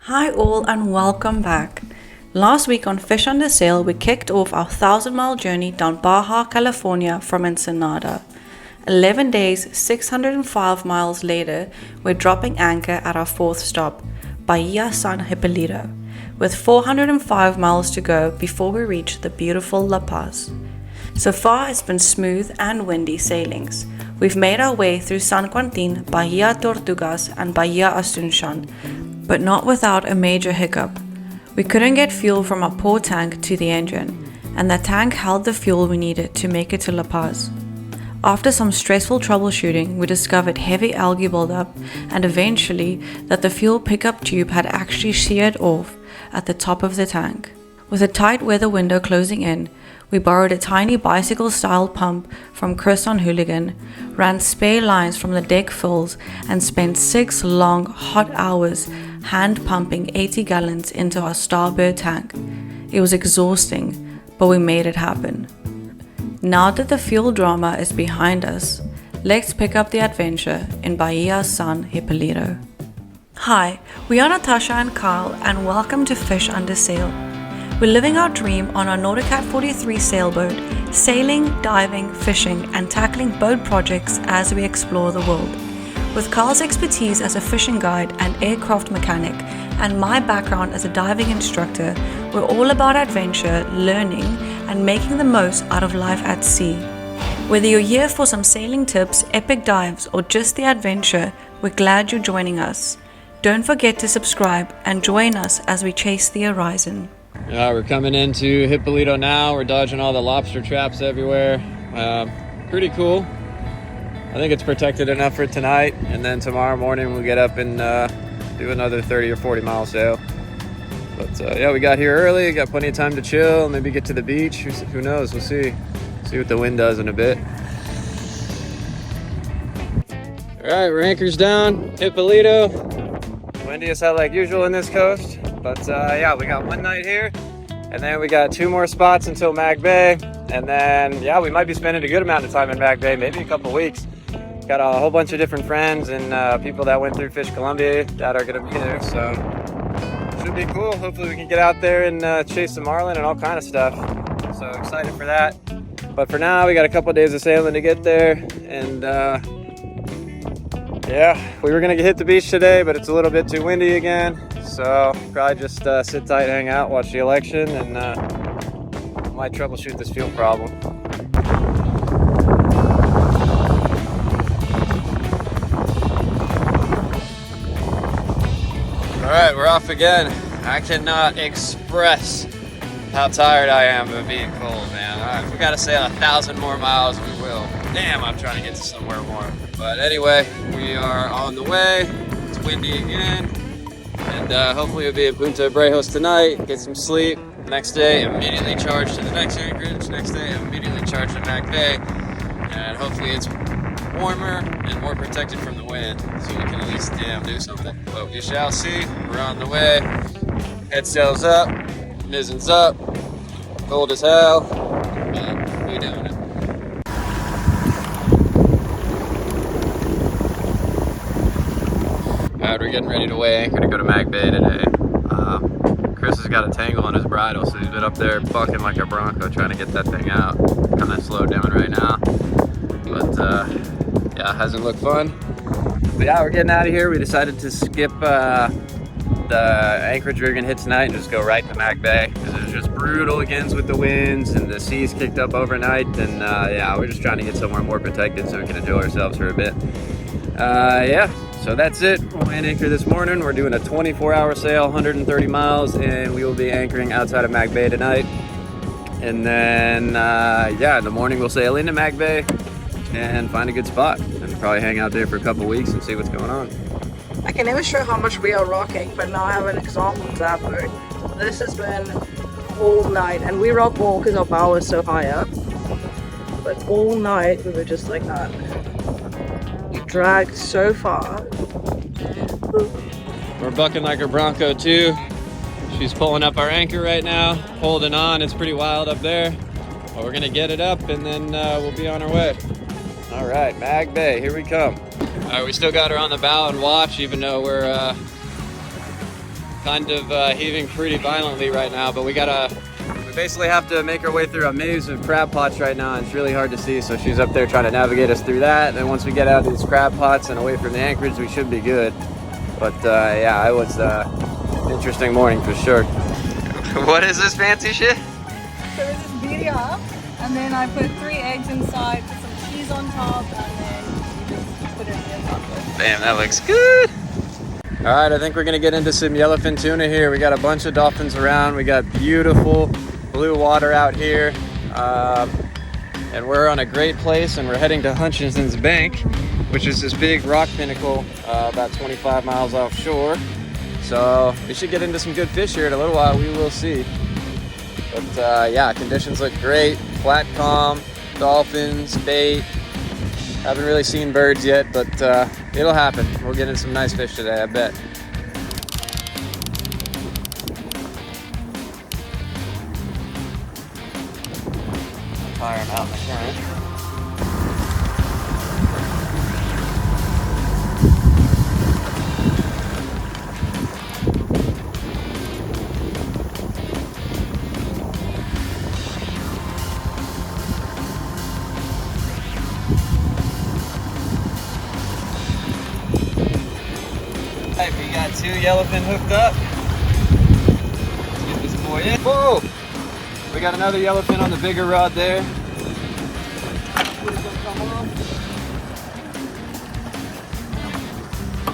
Hi all and welcome back. Last week on Fish Under Sail we kicked off our 1,000-mile journey down Baja, California from Ensenada. 11 days, 605 miles later, we're dropping anchor at our fourth stop, Bahía San Hipólito, with 405 miles to go before we reach the beautiful La Paz. So far it's been smooth and windy sailings. We've made our way through San Quintín, Bahía Tortugas and Bahía Asunción, but not without a major hiccup. We couldn't get fuel from our poor tank to the engine, and that tank held the fuel we needed to make it to La Paz. After some stressful troubleshooting, we discovered heavy algae buildup and eventually that the fuel pickup tube had actually sheared off at the top of the tank. With a tight weather window closing in, we borrowed a tiny bicycle-style pump from Chris on Hooligan, ran spare lines from the deck fills, and spent 6 long, hot hours hand pumping 80 gallons into our starboard tank. It was exhausting, but we made it happen. Now that the fuel drama is behind us, let's pick up the adventure in Bahía San Hipólito. Hi, we are Natasha and Kyle, and welcome to Fish Under Sail. We're living our dream on our Nauticat 43 sailboat, sailing, diving, fishing, and tackling boat projects as we explore the world. With Carl's expertise as a fishing guide and aircraft mechanic, and my background as a diving instructor, we're all about adventure, learning, and making the most out of life at sea. Whether you're here for some sailing tips, epic dives, or just the adventure, we're glad you're joining us. Don't forget to subscribe and join us as we chase the horizon. We're coming into Hipolito now. We're dodging all the lobster traps everywhere. Pretty cool. I think it's protected enough for tonight, and then tomorrow morning we'll get up and do another 30 or 40 mile sail. But yeah, we got here early, got plenty of time to chill, maybe get to the beach. Who knows? We'll see what the wind does in a bit. All right, we're anchors down, Hipolito. Windiest out like usual in this coast, but yeah, we got one night here, and then we got 2 more spots until Mag Bay, and then yeah, we might be spending a good amount of time in Mag Bay, maybe a couple weeks. Got a whole bunch of different friends and people that went through Fish Columbia that are going to be there, so should be cool. Hopefully we can get out there and chase some marlin and all kind of stuff. So excited for that. But for now, we got a couple of days of sailing to get there, and yeah, we were going to hit the beach today, but it's a little bit too windy again, so probably just sit tight, hang out, watch the election, and might troubleshoot this fuel problem. All right, we're off again. I cannot express how tired I am of being cold, man. All right, if we gotta sail 1,000 more miles, we will. Damn, I'm trying to get to somewhere warm. But anyway, we are on the way. It's windy again. And hopefully we'll be at Punta Brejos tonight, get some sleep. Next day, immediately charge to the next anchorage. Next day, immediately charge to Mag Bay. And hopefully it's warmer and more protected from the wind, so we can at least do something. But we shall see. We're on the way. Head sails up, mizzen's up, cold as hell, but we doing it. Alright, we're getting ready to weigh anchor to go to Mag Bay today. Chris has got a tangle on his bridle, so he's been up there bucking like a bronco trying to get that thing out. Kind of slowed down right now, but yeah, hasn't looked fun. But yeah, we're getting out of here. We decided to skip the anchorage we were gonna hit tonight and just go right to Mag Bay, because it was just brutal against with the winds and the seas kicked up overnight, and yeah, we're just trying to get somewhere more protected so we can enjoy ourselves for a bit. Yeah, so that's it. We'll land anchor this morning. We're doing a 24-hour sail, 130 miles, and we will be anchoring outside of Mag Bay tonight. And then yeah, in the morning we'll sail into Mag Bay and find a good spot and probably hang out there for a couple weeks and see what's going on. I can never show how much we are rocking, but now I have an example of that boat. This has been all night, and we rock all because our bow is so high up. But all night we were just like that. We dragged so far. We're bucking like a bronco too. She's pulling up our anchor right now, holding on. It's pretty wild up there, but we're gonna get it up and then we'll be on our way. All right, Mag Bay, here we come. All right, we still got her on the bow and watch, even though we're kind of heaving pretty violently right now, but we basically have to make our way through a maze of crab pots right now, and it's really hard to see, so she's up there trying to navigate us through that. And then once we get out of these crab pots and away from the anchorage, we should be good. But yeah, it was an interesting morning for sure. What is this fancy shit? So this is birria, and then I put 3 eggs inside, put some cheese on top, and then you just put it in the oven. Damn, that looks good. All right, I think we're gonna get into some yellowfin tuna here. We got a bunch of dolphins around. We got beautiful blue water out here. And we're on a great place, and we're heading to Hutchinson's Bank, which is this big rock pinnacle about 25 miles offshore. So we should get into some good fish here in a little while. We will see. But yeah, conditions look great. Flat calm, dolphins, bait. Haven't really seen birds yet, but it'll happen. We'll get into some nice fish today, I bet. Fire them out in the current. Alright, we got 2 yellowfin hooked up. Let's get this boy in. Whoa! We got another yellowfin on the bigger rod there.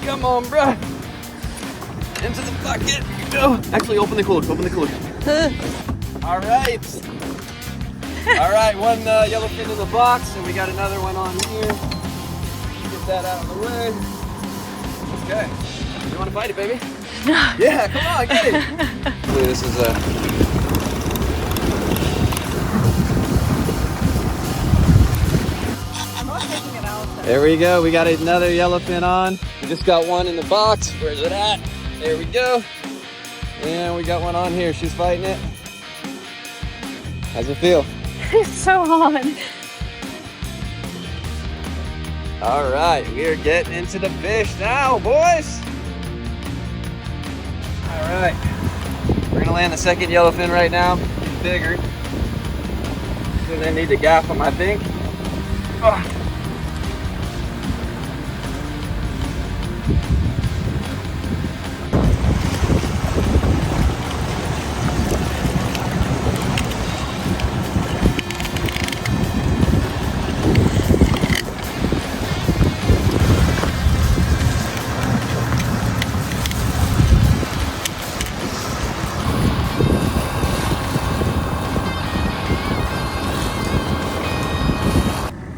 Come on, bro. Into the bucket. Go. Actually, open the cooler. Open the cooler. All right. All right, 1 yellowfin in the box, and we got another one on here. Get that out of the way. Okay. You want to fight it, baby? No. Yeah, come on, get it. This is There we go. We got another yellowfin on. We just got one in the box. Where's it at? There we go. And we got one on here. She's fighting it. How's it feel? It's so hard. All right, we are getting into the fish now, boys. All right, we're gonna land the second yellowfin right now. He's bigger. So they need to gaff him, I think. Oh.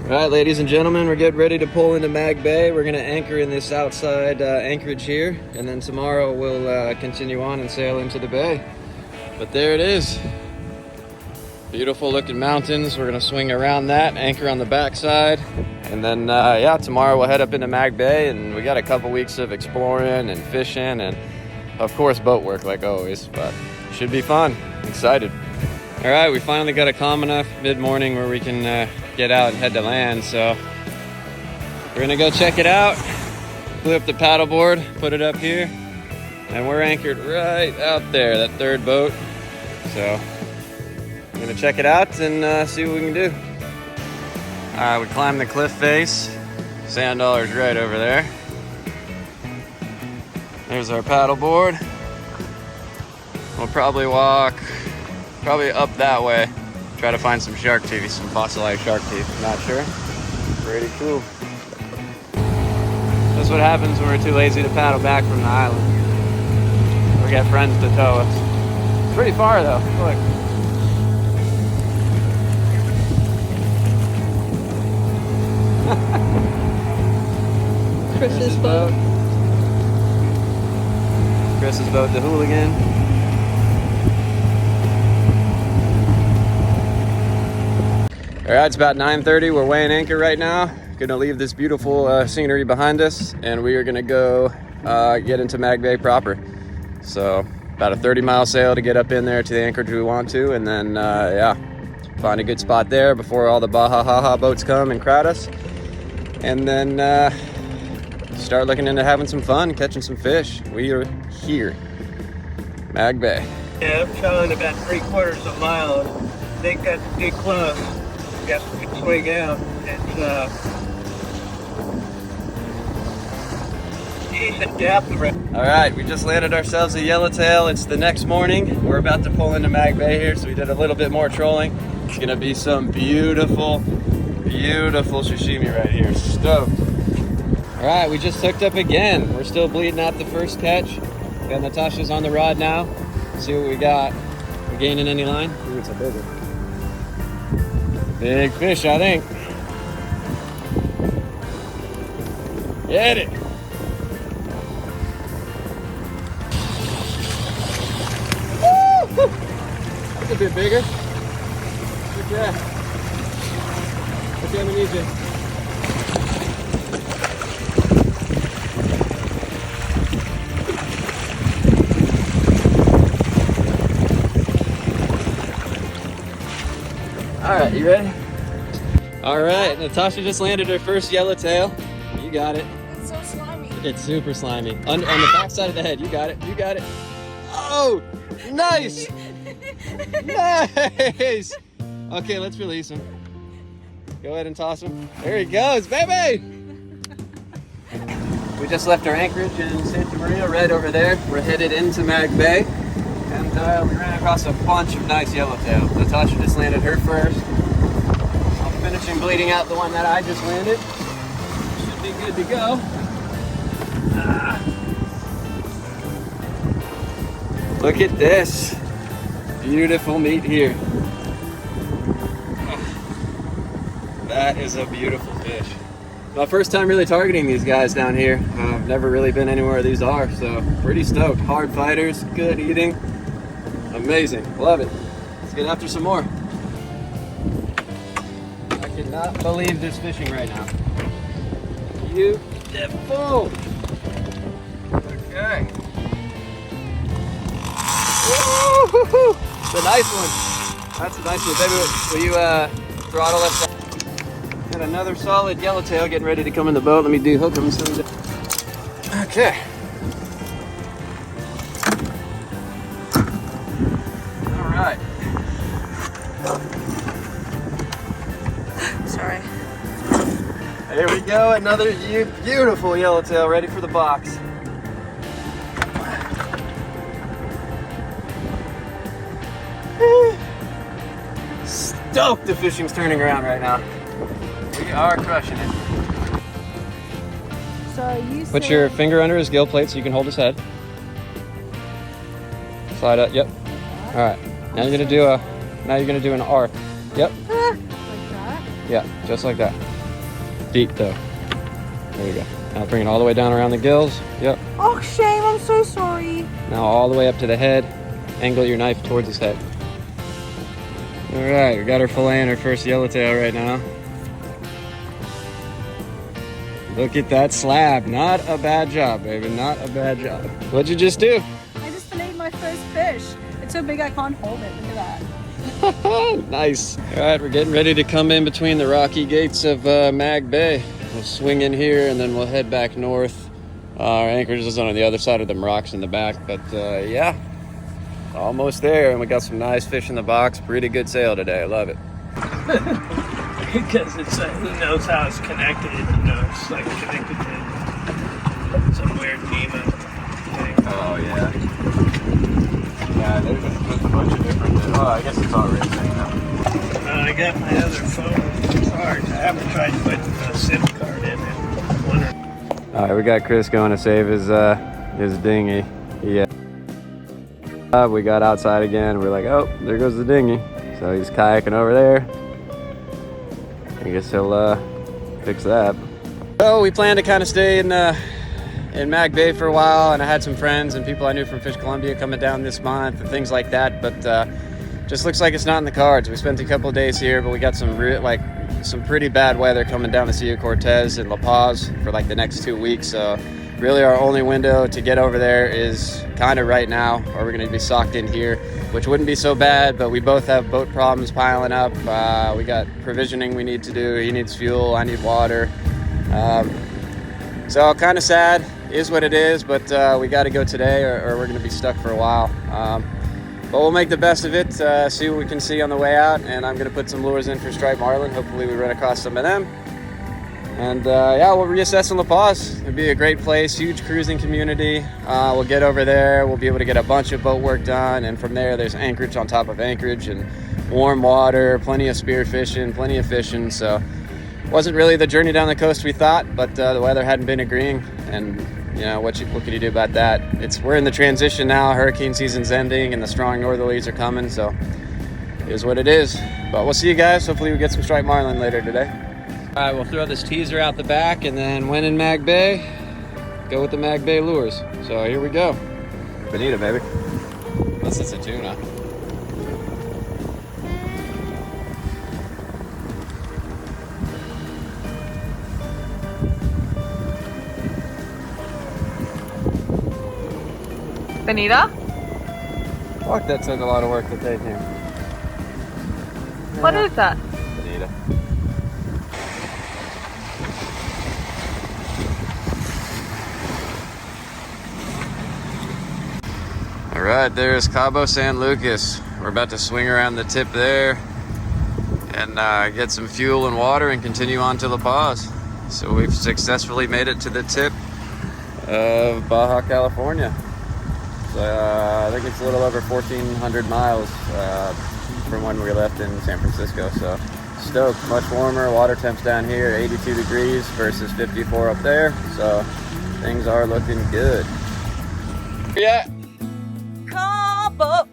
All right, ladies and gentlemen, we're getting ready to pull into Mag Bay. We're gonna anchor in this outside anchorage here, and then tomorrow we'll continue on and sail into the bay. But there it is. Beautiful looking mountains. We're gonna swing around that, anchor on the backside, and then yeah, tomorrow we'll head up into Mag Bay, and we got a couple weeks of exploring and fishing, and of course boat work like always, but it should be fun. I'm excited. All right, we finally got a calm enough mid-morning where we can get out and head to land, so we're gonna go check it out. Flip the paddleboard, put it up here, and we're anchored right out there, that third boat. So I'm gonna check it out and see what we can do. All right, we climbed the cliff face. Sand dollar's right over there. There's our paddleboard. We'll probably walk up that way. Try to find some shark teeth, some fossilized shark teeth. Not sure. Pretty cool. That's what happens when we're too lazy to paddle back from the island. We get friends to tow us. It's pretty far though. Look. Chris's boat. Chris's boat, the Hooligan. All right, it's about 9:30. We're weighing anchor right now. Gonna leave this beautiful scenery behind us, and we are gonna go get into Mag Bay proper. So about a 30-mile sail to get up in there to the anchorage we want to, and then yeah, find a good spot there before all the Baja boats come and crowd us, and then start looking into having some fun, catching some fish. We are here. Mag Bay. Yeah, I'm traveling about 3/4 of a mile. They got to get close. Got to swing out. It's decent depth around. All right, we just landed ourselves a yellowtail. It's the next morning. We're about to pull into Mag Bay here, so we did a little bit more trolling. It's gonna be some beautiful, beautiful sashimi right here. Stoked. All right, we just hooked up again. We're still bleeding out the first catch. Got Natasha's on the rod now. See what we got. We gaining any line? Ooh, it's a big one. Big fish, I think. Get it. Woo! That's a bit bigger. Good job. Okay, I'm gonna need you. All right, you ready? All right, Natasha just landed her first yellowtail. You got it. It's so slimy. It's super slimy. On the back side of the head. You got it. You got it. Oh, nice. Nice. Okay, let's release him. Go ahead and toss him. There he goes, baby. We just left our anchorage in Santa Maria right over there. We're headed into Mag Bay. And we ran across a bunch of nice yellowtail. Natasha just landed her first. I'm finishing bleeding out the one that I just landed. Should be good to go. Look at this. Beautiful meat here. That is a beautiful fish. My first time really targeting these guys down here. I've never really been anywhere these are, so pretty stoked. Hard fighters, good eating. Amazing, love it. Let's get after some more. I cannot believe there's fishing right now. Beautiful. Okay. Woo-hoo-hoo. It's a nice one. That's a nice one. Baby, will you throttle us? Got another solid yellowtail getting ready to come in the boat. Let me hook them. Okay. Right. Sorry. There we go, another beautiful yellowtail ready for the box. Stoked the fishing's turning around right now. We are crushing it. So you Put your finger under his gill plate so you can hold his head. Slide up, yep. All right. Now you're gonna do an arc. Yep. like that? Yeah, just like that. Deep though. There you go. Now bring it all the way down around the gills. Yep. Oh, shame. I'm so sorry. Now all the way up to the head. Angle your knife towards his head. All right, we got her filleting her first yellowtail right now. Look at that slab. Not a bad job, baby. Not a bad job. What'd you just do? I just filleted my first fish. It's so big I can't hold it. Look at that. Nice. All right, we're getting ready to come in between the rocky gates of Mag Bay. We'll swing in here and then we'll head back north. Our anchorage is on the other side of them rocks in the back, but yeah, almost there. And we got some nice fish in the box. Pretty good sail today. I love it. Because it's who knows how it's connected. You know, it's like connected to some weird Nemo thing. Oh yeah. Yeah, there's a bunch of different. Oh, I guess it's already now. I got my other phone card. I haven't tried to put a SIM card in it. All right, we got Chris going to save his dinghy. Yeah. We got outside again. We're like, oh, there goes the dinghy. So he's kayaking over there. I guess he'll fix that. So we plan to kind of stay in Mag Bay for a while, and I had some friends and people I knew from Fish Columbia coming down this month and things like that, but just looks like it's not in the cards. We spent a couple of days here, but we got some pretty bad weather coming down the Sea of Cortez and La Paz for like the next 2 weeks. So really our only window to get over there is kind of right now, or we're going to be socked in here, which wouldn't be so bad, but we both have boat problems piling up. We got provisioning we need to do. He needs fuel, I need water. So kind of sad. is what it is, but we got to go today or we're going to be stuck for a while. But we'll make the best of it, see what we can see on the way out, and I'm going to put some lures in for striped marlin. Hopefully we run across some of them. And yeah, we'll reassess in La Paz. It'll be a great place, huge cruising community. We'll get over there, we'll be able to get a bunch of boat work done, and from there there's anchorage on top of anchorage and warm water, plenty of spear fishing, plenty of fishing. So wasn't really the journey down the coast we thought, but the weather hadn't been agreeing, and you know, what can you do about that? We're in the transition now. Hurricane season's ending and the strong northerlies are coming, so it is what it is. But we'll see you guys. Hopefully we get some striped marlin later today. All right, we'll throw this teaser out the back, and then when in Mag Bay, go with the Mag Bay lures. So here we go. Bonita, baby. Unless it's a tuna. Bonita? Fuck, that took a lot of work to take him. What is that? Bonita. All right, there's Cabo San Lucas. We're about to swing around the tip there and get some fuel and water and continue on to La Paz. So we've successfully made it to the tip of Baja, California. I think it's a little over 1,400 miles from when we left in San Francisco. So stoked, much warmer. Water temps down here, 82 degrees versus 54 up there. So things are looking good. Yeah. Cabo.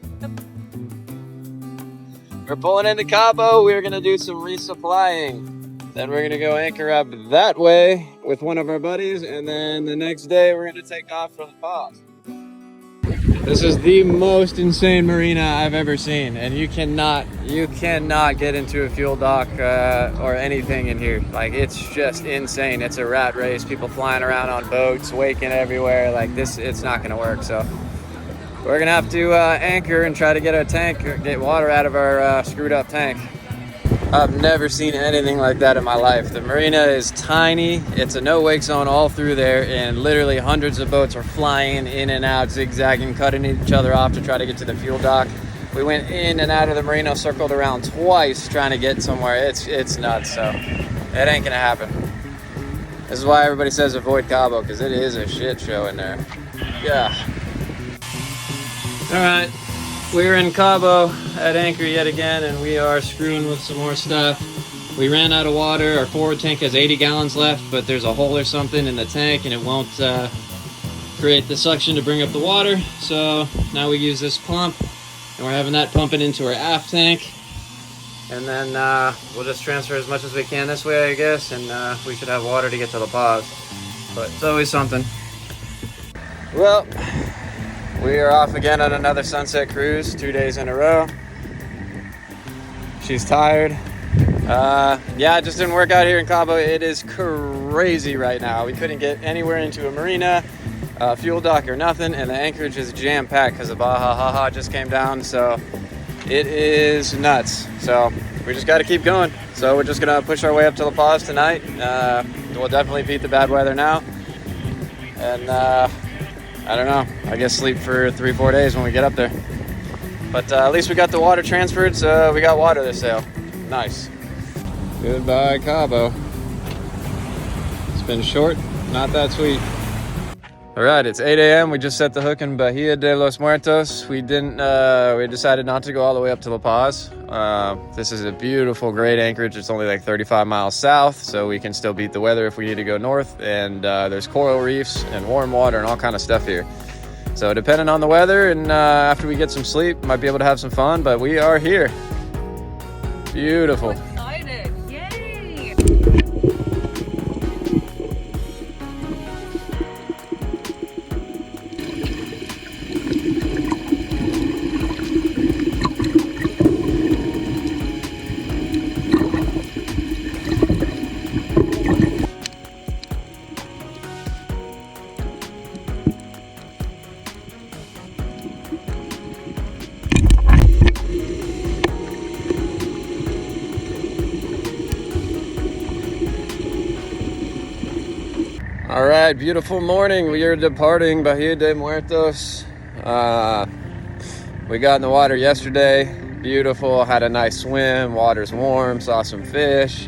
We're pulling into Cabo. We're gonna do some resupplying. Then we're gonna go anchor up that way with one of our buddies, and then the next day we're gonna take off for the Paz. This is the most insane marina I've ever seen, and you cannot get into a fuel dock or anything in here. Like, it's just insane. It's a rat race. People flying around on boats, waking everywhere. Like this, it's not gonna work. So we're gonna have to anchor and try to get our tank, get water out of our screwed up tank. I've never seen anything like that in my life. The marina is tiny. It's a no-wake zone all through there, and literally hundreds of boats are flying in and out, zigzagging, cutting each other off to try to get to the fuel dock. We went in and out of the marina, circled around twice trying to get somewhere. It's nuts, so it ain't gonna happen. This is why everybody says avoid Cabo, because it is a shit show in there. Yeah. All right. We're in Cabo at anchor yet again, and we are screwing with some more stuff. We ran out of water. Our forward tank has 80 gallons left, but there's a hole or something in the tank, and it won't create the suction to bring up the water. So now we use this pump, and we're having that pumping into our aft tank. And then we'll just transfer as much as we can this way, I guess, and we should have water to get to La Paz. But it's always something. Well, we are off again on another sunset cruise, 2 days in a row. She's tired. Yeah, it just didn't work out here in Cabo. It is crazy right now. We couldn't get anywhere into a marina, fuel dock or nothing, and the anchorage is jam-packed because the Baja just came down, so it is nuts. So we just got to keep going. So we're just gonna push our way up to La Paz tonight. We'll definitely beat the bad weather now. And I don't know, I guess sleep for 3-4 days when we get up there. But at least we got the water transferred, so we got water to sail. Nice. Goodbye, Cabo. It's been short, not that sweet. All right, it's 8 a.m. We just set the hook in Bahia de los Muertos. We decided not to go all the way up to La Paz. This is a beautiful, great anchorage. It's only like 35 miles south, so we can still beat the weather if we need to go north. And there's coral reefs and warm water and all kind of stuff here. So depending on the weather and after we get some sleep, might be able to have some fun, but we are here. Beautiful. Excited. Yay! All right, beautiful morning. We are departing Bahía de Muertos. We got in the water yesterday. Beautiful, had a nice swim, water's warm, saw some fish,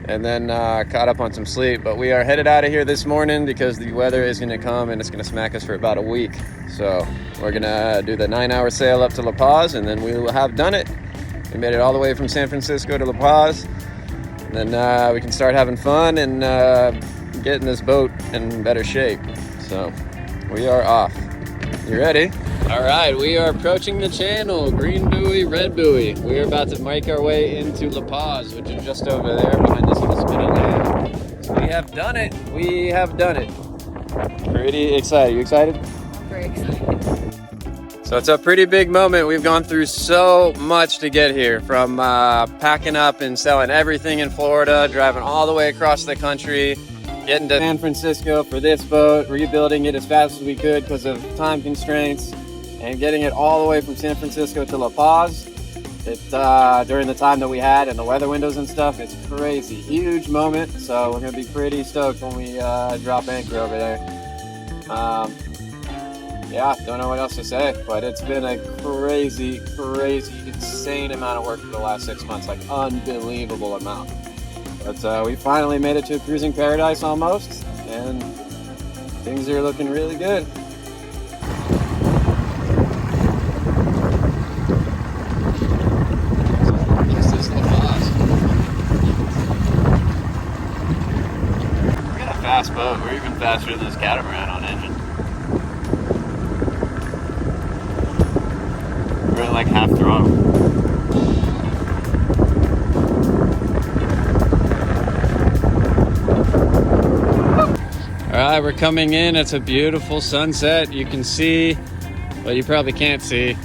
and then caught up on some sleep. But we are headed out of here this morning because the weather is going to come and it's going to smack us for about a week. So we're going to do the 9-hour sail up to La Paz, and then we will have done it. We made it all the way from San Francisco to La Paz. And then we can start having fun and getting this boat in better shape. So we are off. You ready? All right, we are approaching the channel. Green buoy, red buoy. We are about to make our way into La Paz, which is just over there behind this little spinning land. So we have done it. We have done it. Pretty excited. You excited? Very excited. So it's a pretty big moment. We've gone through so much to get here, from packing up and selling everything in Florida, driving all the way across the country, getting to San Francisco for this boat, rebuilding it as fast as we could because of time constraints, and getting it all the way from San Francisco to La Paz. During the time that we had and the weather windows and stuff, it's crazy. Huge moment, so we're gonna be pretty stoked when we drop anchor over there. Yeah, don't know what else to say, but it's been a crazy, insane amount of work for the last 6 months, like unbelievable amount. But we finally made it to a cruising paradise almost, and things are looking really good. This is La Paz. We got a fast boat. We're even faster than this catamaran on engine. We're at like half throttle. All right, we're coming in. It's a beautiful sunset. You can see, well, you probably can't see,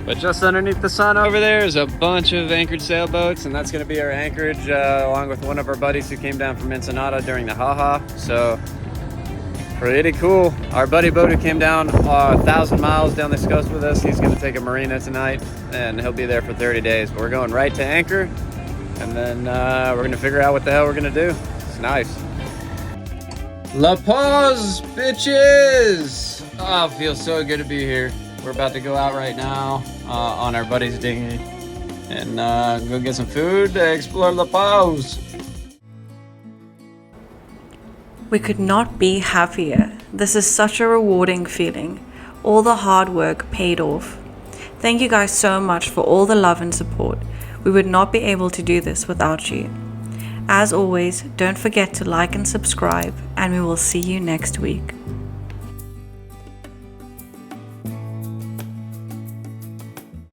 but just underneath the sun over there is a bunch of anchored sailboats, and that's going to be our anchorage along with one of our buddies who came down from Ensenada during the Baja. So pretty cool. Our buddy boat who came down 1,000 miles down this coast with us, he's going to take a marina tonight, and he'll be there for 30 days. But we're going right to anchor, and then we're going to figure out what the hell we're going to do. It's nice. La Paz, bitches! Oh, it feels so good to be here. We're about to go out right now on our buddy's dinghy and go get some food to explore La Paz. We could not be happier. This is such a rewarding feeling. All the hard work paid off. Thank you guys so much for all the love and support. We would not be able to do this without you. As always, don't forget to like and subscribe, and we will see you next week.